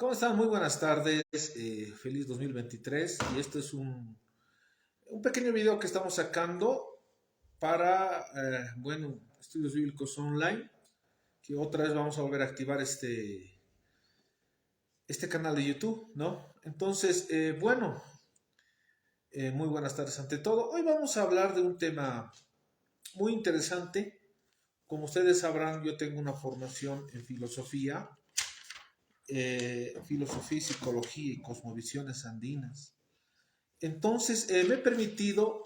¿Cómo están? Muy buenas tardes, feliz 2023 y este es un pequeño video que estamos sacando para, Estudios Bíblicos Online, que otra vez vamos a volver a activar este canal de YouTube, ¿no? Entonces, muy buenas tardes ante todo. Hoy vamos a hablar de un tema muy interesante. Como ustedes sabrán, yo tengo una formación en filosofía, psicología y cosmovisiones andinas. Entonces, me he permitido,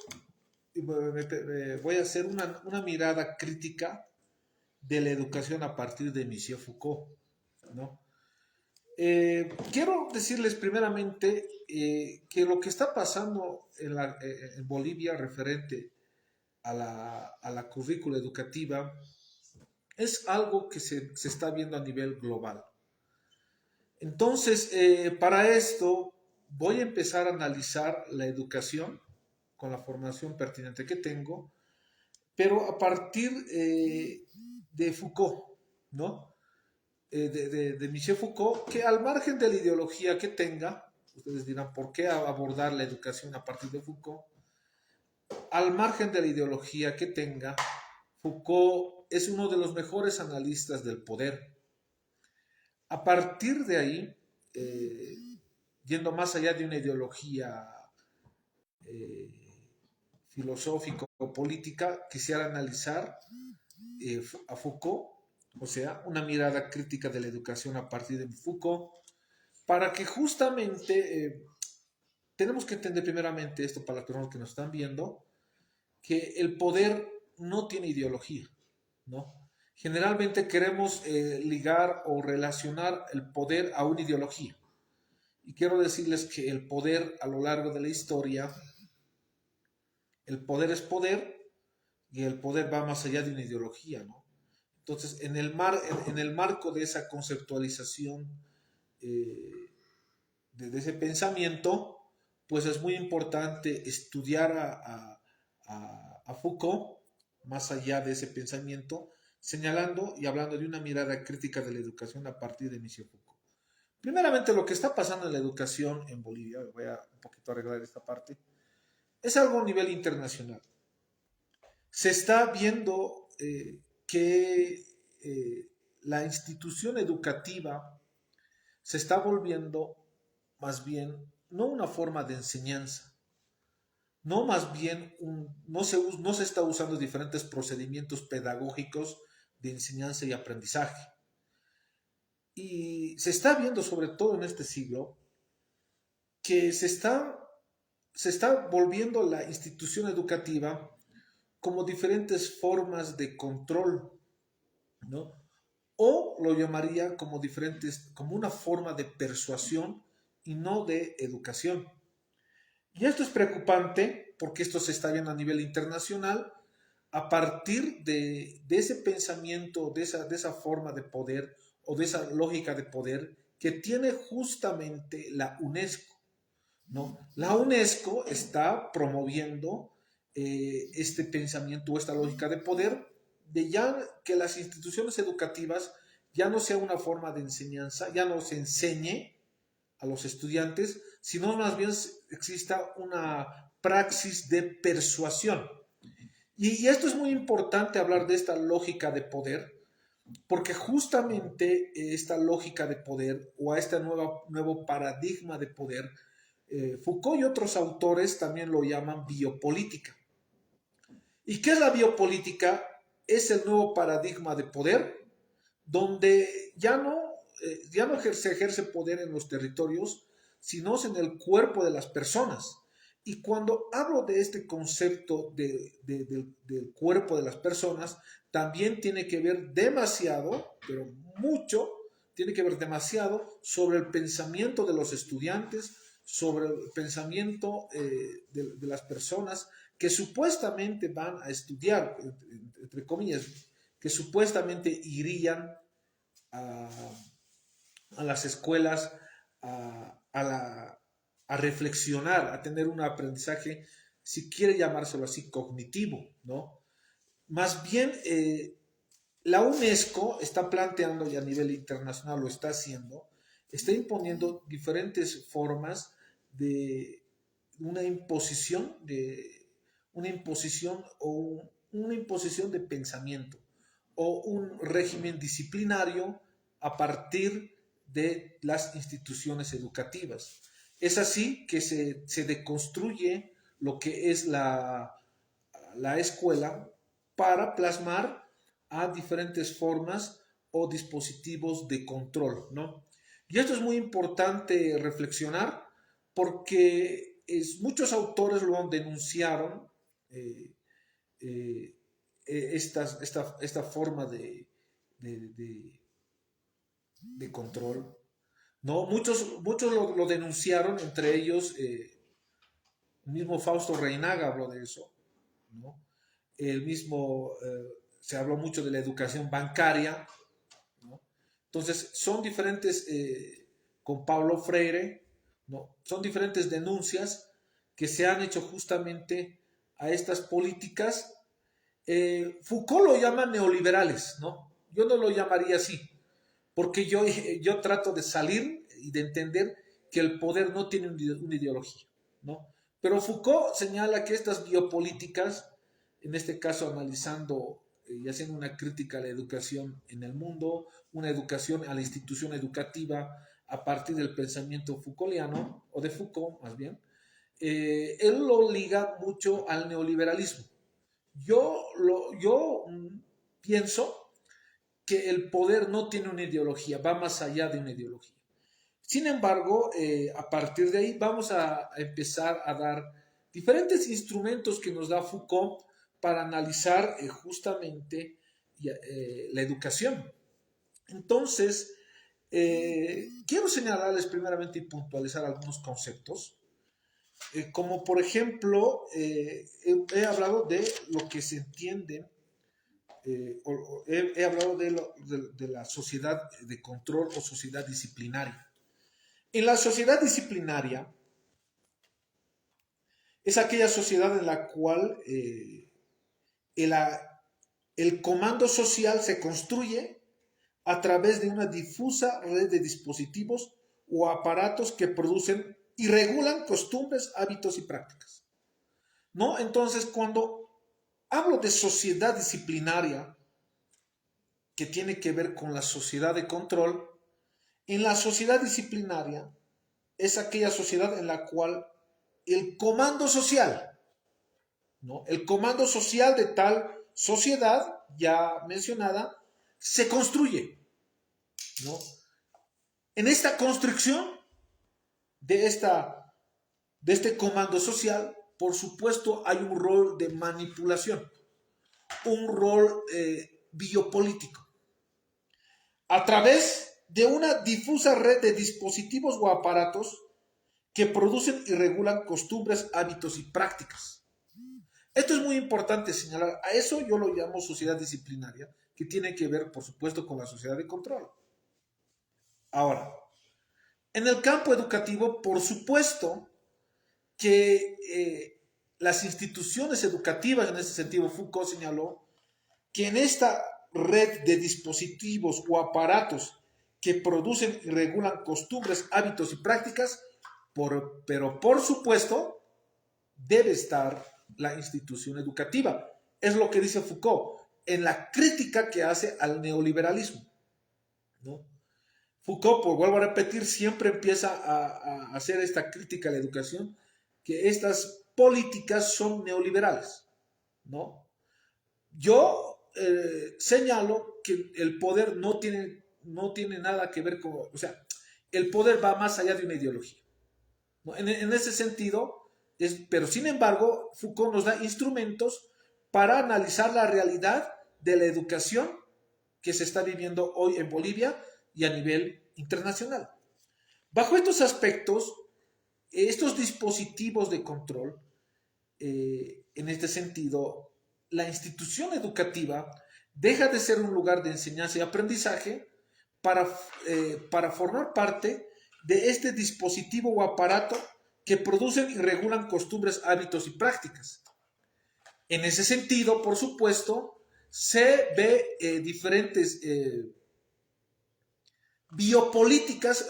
voy a hacer una mirada crítica de la educación a partir de Michel Foucault, ¿no? Quiero decirles primeramente que lo que está pasando en Bolivia referente a la currícula educativa es algo que se está viendo a nivel global. Entonces, para esto voy a empezar a analizar la educación con la formación pertinente que tengo, pero a partir de Foucault, ¿no? De Michel Foucault, que al margen de la ideología que tenga, ustedes dirán, ¿por qué abordar la educación a partir de Foucault? Al margen de la ideología que tenga, Foucault es uno de los mejores analistas del poder. A partir de ahí, eh, yendo más allá de una ideología eh, filosófica o política, quisiera analizar a Foucault, o sea, una mirada crítica de la educación a partir de Foucault, para que justamente tenemos que entender primeramente esto para las personas que nos están viendo, que el poder no tiene ideología, ¿no? Generalmente queremos ligar o relacionar el poder a una ideología. Y quiero decirles que el poder a lo largo de la historia, el poder es poder y el poder va más allá de una ideología, ¿no? Entonces, en el marco de esa conceptualización, eh, de ese pensamiento, pues es muy importante estudiar a Foucault más allá de ese pensamiento, señalando y hablando de una mirada crítica de la educación a partir de Michel Foucault. Primeramente, lo que está pasando en la educación en Bolivia, voy a un poquito arreglar esta parte, es algo a nivel internacional. Se está viendo que la institución educativa se está volviendo más bien no una forma de enseñanza, no más bien no se está usando diferentes procedimientos pedagógicos de enseñanza y aprendizaje. Y se está viendo, sobre todo en este siglo, que se está volviendo la institución educativa como diferentes formas de control, ¿no? O lo llamaría como una forma de persuasión y no de educación. Y esto es preocupante porque esto se está viendo a nivel internacional a partir de ese pensamiento, de esa forma de poder o de esa lógica de poder que tiene justamente la UNESCO, ¿no? La UNESCO está promoviendo este pensamiento, esta lógica de poder, de ya que las instituciones educativas ya no sea una forma de enseñanza, ya no se enseñe a los estudiantes, sino más bien exista una praxis de persuasión. Y esto es muy importante hablar de esta lógica de poder, porque justamente esta lógica de poder o a este nuevo paradigma de poder, Foucault y otros autores también lo llaman biopolítica. ¿Y qué es la biopolítica? Es el nuevo paradigma de poder donde ya no se ejerce poder en los territorios, sino en el cuerpo de las personas. Y cuando hablo de este concepto del cuerpo de las personas, también tiene que ver demasiado, pero mucho, tiene que ver demasiado sobre el pensamiento de los estudiantes, sobre el pensamiento de las personas que supuestamente van a estudiar, entre comillas, que supuestamente irían a, a las escuelas a reflexionar, a tener un aprendizaje, si quiere llamárselo así, cognitivo, ¿no? Más bien, la UNESCO está planteando y a nivel internacional lo está haciendo, está imponiendo diferentes formas de una imposición o una imposición de pensamiento o un régimen disciplinario a partir de las instituciones educativas. Es así que se deconstruye lo que es la escuela para plasmar a diferentes formas o dispositivos de control, ¿no? Y esto es muy importante reflexionar porque muchos autores lo denunciaron, eh, eh, esta forma de, de, de control, ¿no? Muchos lo denunciaron, entre ellos mismo Fausto Reinaga habló de eso, ¿no? El mismo, se habló mucho de la educación bancaria, ¿no? Entonces, son diferentes, con Paulo Freire, ¿no? Son diferentes denuncias que se han hecho justamente a estas políticas. Foucault lo llama neoliberales, ¿no? Yo no lo llamaría así, porque yo trato de salir y de entender que el poder no tiene una ideología, ¿no? Pero Foucault señala que estas biopolíticas, en este caso analizando y haciendo una crítica a la educación en el mundo, una educación a la institución educativa a partir del pensamiento Foucaultiano, o de Foucault más bien, él lo liga mucho al neoliberalismo. Yo pienso que el poder no tiene una ideología, va más allá de una ideología. Sin embargo, a partir de ahí vamos a empezar a dar diferentes instrumentos que nos da Foucault para analizar justamente la educación. Entonces, quiero señalarles primeramente y puntualizar algunos conceptos, como por ejemplo, he hablado de lo que se entiende, he hablado de la sociedad de control o sociedad disciplinaria. En la sociedad disciplinaria es aquella sociedad en la cual el comando social se construye a través de una difusa red de dispositivos o aparatos que producen y regulan costumbres, hábitos y prácticas, ¿no? Entonces, cuando hablo de sociedad disciplinaria, que tiene que ver con la sociedad de control, en la sociedad disciplinaria es aquella sociedad en la cual el comando social, ¿no? El comando social de tal sociedad ya mencionada se construye, ¿no? En esta construcción de, de este comando social, por supuesto, hay un rol de manipulación, un rol biopolítico, a través de una difusa red de dispositivos o aparatos que producen y regulan costumbres, hábitos y prácticas. Esto es muy importante señalar. A eso yo lo llamo sociedad disciplinaria, que tiene que ver, por supuesto, con la sociedad de control. Ahora, en el campo educativo, por supuesto que las instituciones educativas, en ese sentido, Foucault señaló que en esta red de dispositivos o aparatos que producen y regulan costumbres, hábitos y prácticas, pero por supuesto debe estar la institución educativa. Es lo que dice Foucault en la crítica que hace al neoliberalismo, ¿no? Foucault, pues vuelvo a repetir, siempre empieza a hacer esta crítica a la educación, que estas políticas son neoliberales, ¿no? Yo señalo que el poder no tiene nada que ver con, o sea, el poder va más allá de una ideología, ¿no? En ese sentido, pero sin embargo, Foucault nos da instrumentos para analizar la realidad de la educación que se está viviendo hoy en Bolivia y a nivel internacional. Bajo estos aspectos, estos dispositivos de control, en este sentido, la institución educativa deja de ser un lugar de enseñanza y aprendizaje para formar parte de este dispositivo o aparato que producen y regulan costumbres, hábitos y prácticas. En ese sentido, por supuesto, se ve diferentes biopolíticas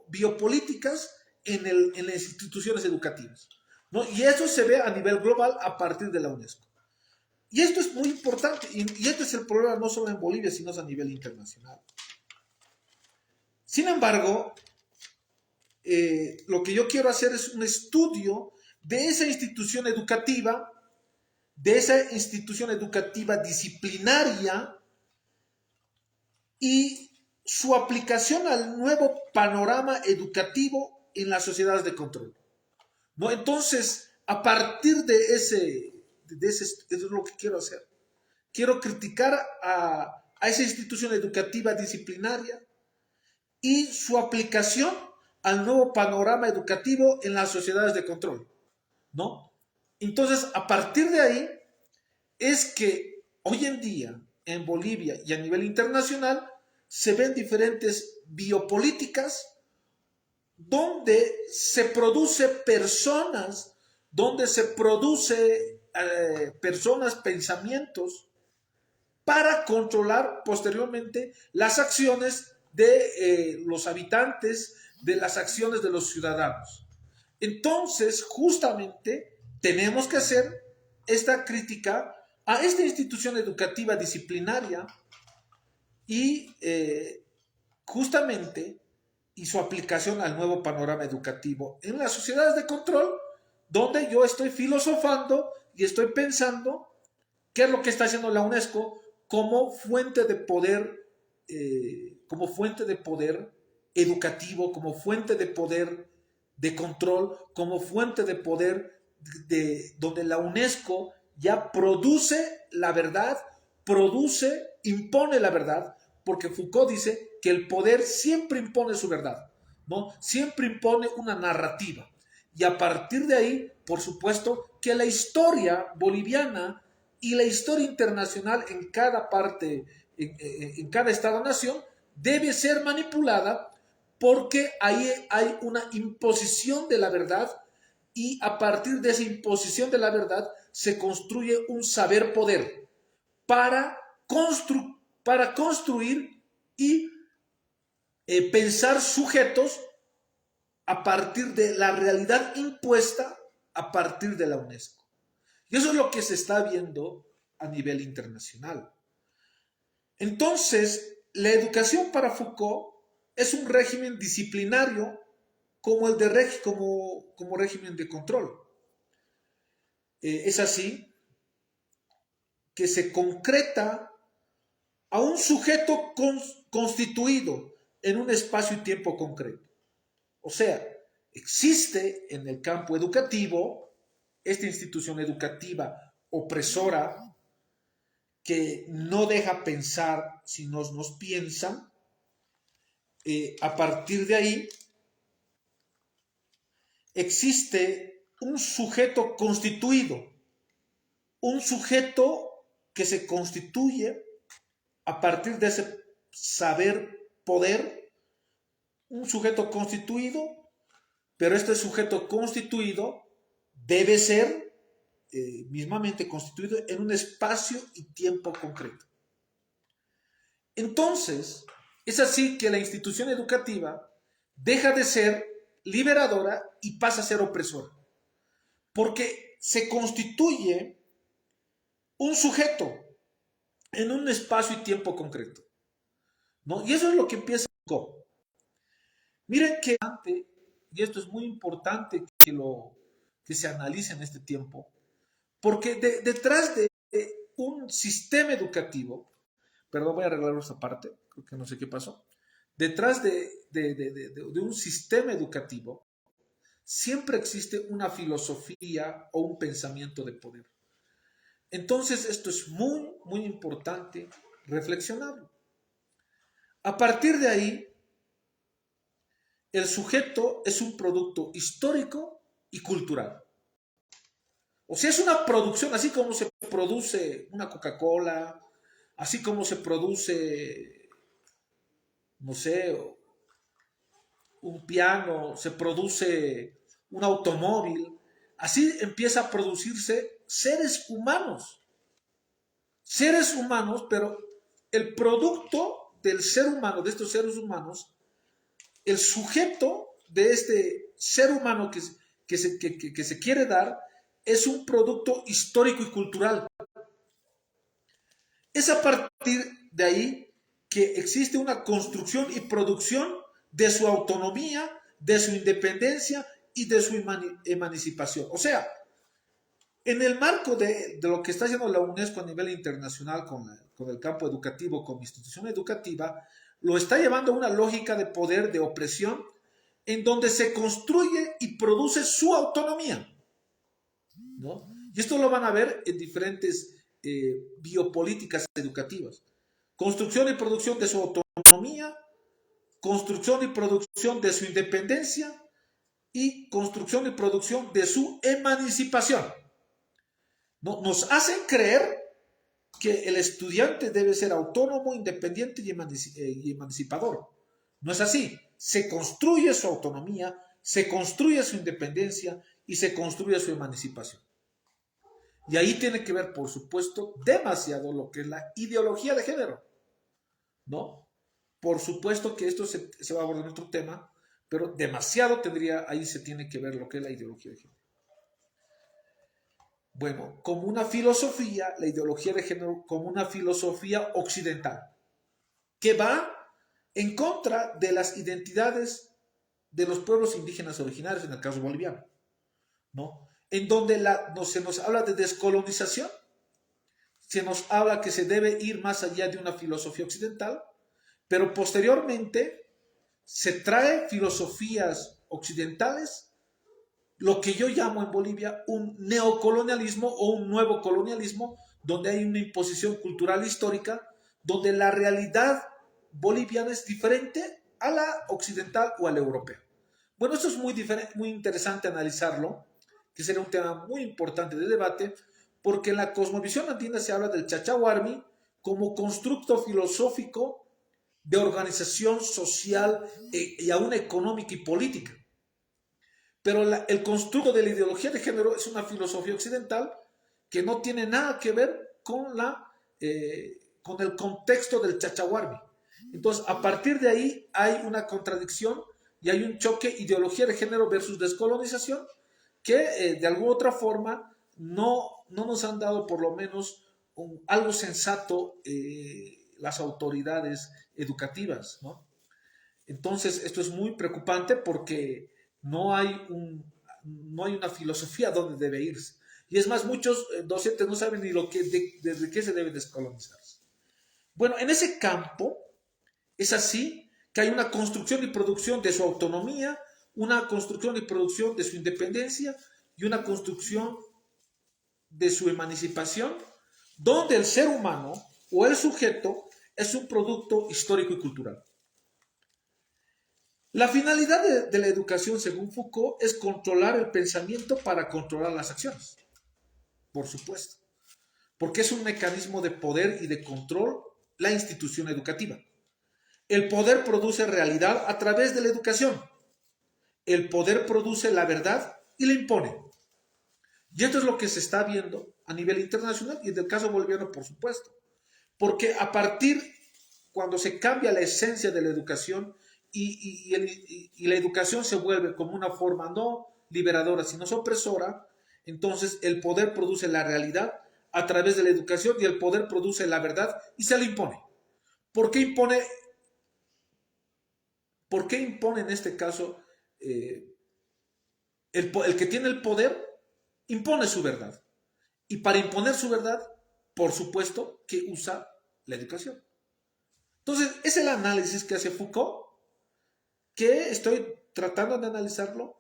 biopolíticas en las instituciones educativas, ¿no? Y eso se ve a nivel global a partir de la UNESCO. Y esto es muy importante, y este es el problema no solo en Bolivia, sino a nivel internacional. Sin embargo, lo que yo quiero hacer es un estudio de esa institución educativa, disciplinaria, y su aplicación al nuevo panorama educativo en las sociedades de control, ¿no? Entonces, a partir de ese, eso es lo que quiero hacer. Quiero criticar a esa institución educativa disciplinaria y su aplicación al nuevo panorama educativo en las sociedades de control, ¿no? Entonces, a partir de ahí es que hoy en día en Bolivia y a nivel internacional se ven diferentes biopolíticas donde se produce personas, pensamientos para controlar posteriormente las acciones de los habitantes, de las acciones de los ciudadanos. Entonces, justamente, tenemos que hacer esta crítica a esta institución educativa disciplinaria y justamente y su aplicación al nuevo panorama educativo en las sociedades de control, donde yo estoy filosofando y estoy pensando qué es lo que está haciendo la UNESCO como fuente de poder, educativo, como fuente de poder de control, como fuente de poder donde la UNESCO ya produce la verdad, impone la verdad, porque Foucault dice que el poder siempre impone su verdad, ¿no? Siempre impone una narrativa. Y a partir de ahí, por supuesto, que la historia boliviana y la historia internacional en cada parte, en cada Estado-nación, debe ser manipulada porque ahí hay una imposición de la verdad y a partir de esa imposición de la verdad se construye un saber-poder para, para construir y pensar sujetos a partir de la realidad impuesta a partir de la UNESCO. Y eso es lo que se está viendo a nivel internacional. Entonces, la educación para Foucault es un régimen disciplinario como el de como régimen de control. Es así que se concreta a un sujeto constituido en un espacio y tiempo concreto. O sea, existe en el campo educativo esta institución educativa opresora que no deja pensar si nos piensan. A partir de ahí existe un sujeto constituido, un sujeto que se constituye a partir de ese saber poder, un sujeto constituido, pero este sujeto constituido debe ser mismamente constituido en un espacio y tiempo concreto. Entonces, es así que la institución educativa deja de ser liberadora y pasa a ser opresora, porque se constituye un sujeto en un espacio y tiempo concreto, ¿no? Y eso es lo que empieza Foucault. Miren que, y esto es muy importante que se analice en este tiempo, porque detrás de un sistema educativo, perdón, voy a arreglar esta parte, creo que no sé qué pasó, detrás de un sistema educativo siempre existe una filosofía o un pensamiento de poder. Entonces esto es muy, muy importante reflexionarlo. A partir de ahí, el sujeto es un producto histórico y cultural. O sea, es una producción, así como se produce una Coca-Cola, así como se produce, no sé, un piano, se produce un automóvil, así empieza a producirse seres humanos, pero el producto del ser humano, de estos seres humanos, el sujeto de este ser humano que se quiere dar es un producto histórico y cultural. Es a partir de ahí que existe una construcción y producción de su autonomía, de su independencia y de su emancipación. O sea, en el marco de lo que está haciendo la UNESCO a nivel internacional con el campo educativo, como institución educativa, lo está llevando a una lógica de poder, de opresión, en donde se construye y produce su autonomía, ¿no? Y esto lo van a ver en diferentes biopolíticas educativas. Construcción y producción de su autonomía, construcción y producción de su independencia y construcción y producción de su emancipación. ¿No? Nos hacen creer que el estudiante debe ser autónomo, independiente y emancipador. No es así. Se construye su autonomía, se construye su independencia y se construye su emancipación. Y ahí tiene que ver, por supuesto, demasiado lo que es la ideología de género, ¿no? Por supuesto que esto se va a abordar en otro tema, pero demasiado ahí se tiene que ver lo que es la ideología de género. Bueno, como una filosofía, la ideología de género como una filosofía occidental, que va en contra de las identidades de los pueblos indígenas originarios, en el caso boliviano, ¿no? En donde se nos habla de descolonización, se nos habla que se debe ir más allá de una filosofía occidental, pero posteriormente se trae filosofías occidentales, lo que yo llamo en Bolivia un neocolonialismo o un nuevo colonialismo, donde hay una imposición cultural histórica, donde la realidad boliviana es diferente a la occidental o a la europea. Bueno, esto es muy interesante analizarlo, que será un tema muy importante de debate, porque en la cosmovisión andina se habla del Chachahuarmi como constructo filosófico de organización social y aún económica y política. Pero el constructo de la ideología de género es una filosofía occidental que no tiene nada que ver con el contexto del Chachahuarmi. Entonces, a partir de ahí hay una contradicción y hay un choque ideología de género versus descolonización que de alguna otra forma no nos han dado por lo menos algo sensato las autoridades educativas, ¿no? Entonces, esto es muy preocupante porque no hay, no hay una filosofía donde debe irse. Y es más, muchos docentes no saben ni desde qué se debe descolonizarse. Bueno, en ese campo es así que hay una construcción y producción de su autonomía, una construcción y producción de su independencia y una construcción de su emancipación, donde el ser humano o el sujeto es un producto histórico y cultural. La finalidad de la educación, según Foucault, es controlar el pensamiento para controlar las acciones, por supuesto, porque es un mecanismo de poder y de control la institución educativa. El poder produce realidad a través de la educación. El poder produce la verdad y la impone. Y esto es lo que se está viendo a nivel internacional y en el caso boliviano, por supuesto. Porque a partir, cuando se cambia la esencia de la educación y la educación se vuelve como una forma no liberadora, sino opresora, entonces el poder produce la realidad a través de la educación y el poder produce la verdad y se la impone. ¿Por qué impone? ¿Por qué impone en este caso el que tiene el poder impone su verdad? Y para imponer su verdad, por supuesto que usa la educación. Entonces, es el análisis que hace Foucault, que estoy tratando de analizarlo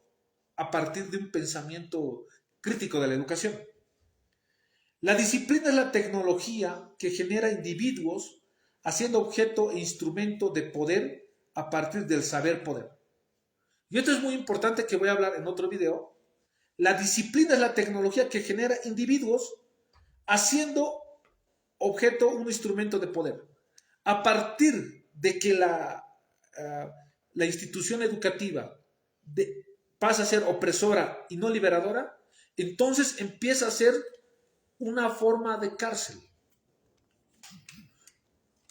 a partir de un pensamiento crítico de la educación. La disciplina es la tecnología que genera individuos haciendo objeto e instrumento de poder a partir del saber poder. Y esto es muy importante que voy a hablar en otro video. La disciplina es la tecnología que genera individuos haciendo objeto un instrumento de poder. A partir de que la institución educativa pasa a ser opresora y no liberadora, entonces empieza a ser una forma de cárcel.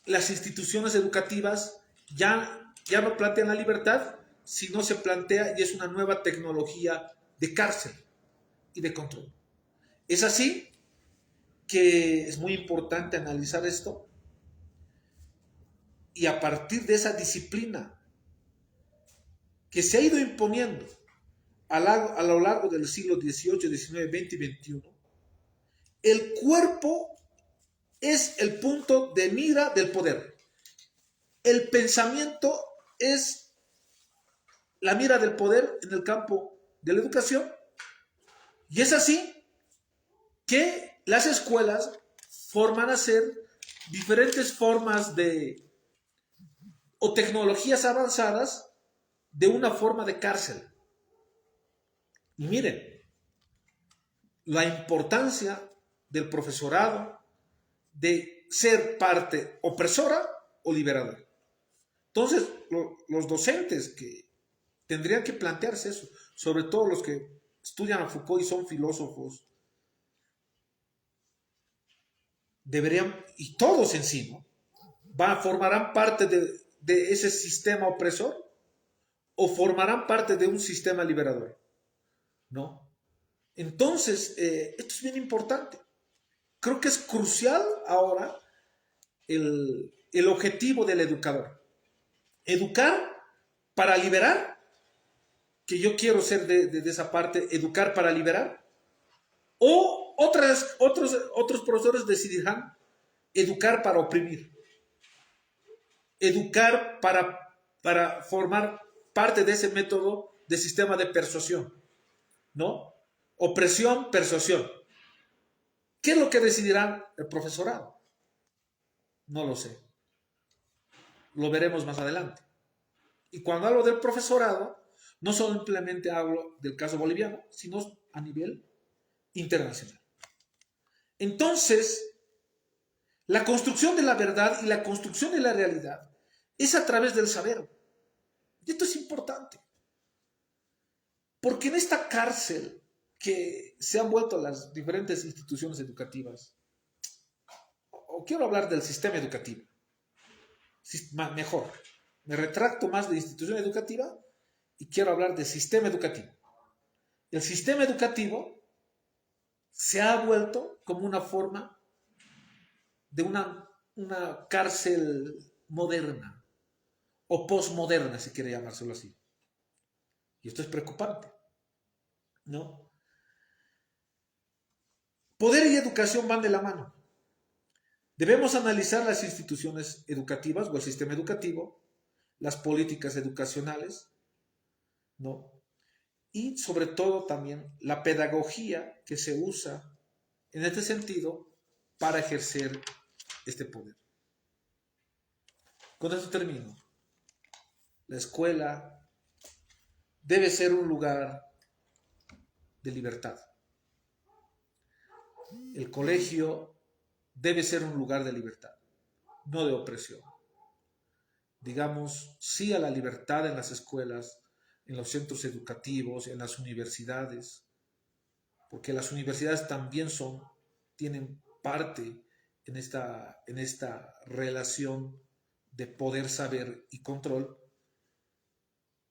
Las instituciones educativas ya no plantean la libertad, si no se plantea y es una nueva tecnología de cárcel y de control. Es así que es muy importante analizar esto y a partir de esa disciplina que se ha ido imponiendo a lo largo del siglo XVIII, XIX, XX y XXI, el cuerpo es el punto de mira del poder. El pensamiento es la mira del poder en el campo de la educación. Y es así que las escuelas forman a ser diferentes formas o tecnologías avanzadas de una forma de cárcel. Y miren, la importancia del profesorado de ser parte opresora o liberadora. Entonces, los docentes que tendrían que plantearse eso, sobre todo los que estudian a Foucault y son filósofos, deberían, y todos en sí, ¿no? ¿Formarán parte de ese sistema opresor o formarán parte de un sistema liberador? ¿No? Entonces, esto es bien importante. Creo que es crucial ahora el objetivo del educador. Educar para liberar, que yo quiero ser de esa parte, educar para liberar, o otros profesores decidirán educar para oprimir, educar para formar parte de ese método de sistema de persuasión, ¿no? Opresión, persuasión. ¿Qué es lo que decidirá el profesorado? No lo sé. Lo veremos más adelante. Y cuando hablo del profesorado, no simplemente hablo del caso boliviano, sino a nivel internacional. Entonces, la construcción de la verdad y la construcción de la realidad es a través del saber. Y esto es importante. Porque en esta cárcel que se han vuelto las diferentes instituciones educativas, o quiero hablar del sistema educativo, mejor, me retracto más de institución educativa y quiero hablar del sistema educativo. El sistema educativo se ha vuelto como una forma de una cárcel moderna o posmoderna, si quiere llamárselo así. Y esto es preocupante, ¿no? Poder y educación van de la mano. Debemos analizar las instituciones educativas o el sistema educativo, las políticas educacionales, ¿no? Y sobre todo también la pedagogía que se usa en este sentido para ejercer este poder. Con esto termino. La escuela debe ser un lugar de libertad. El colegio debe ser un lugar de libertad, no de opresión. Digamos, sí a la libertad en las escuelas, en los centros educativos, en las universidades, porque las universidades también tienen parte en esta relación de poder, saber y control.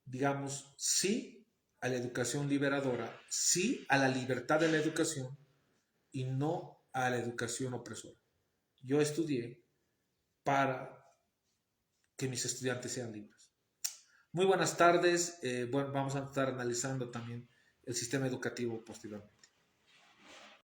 Digamos, sí a la educación liberadora, sí a la libertad de la educación y no a la educación opresora. Yo estudié para que mis estudiantes sean libres. Muy buenas tardes. Bueno, vamos a estar analizando también el sistema educativo posteriormente.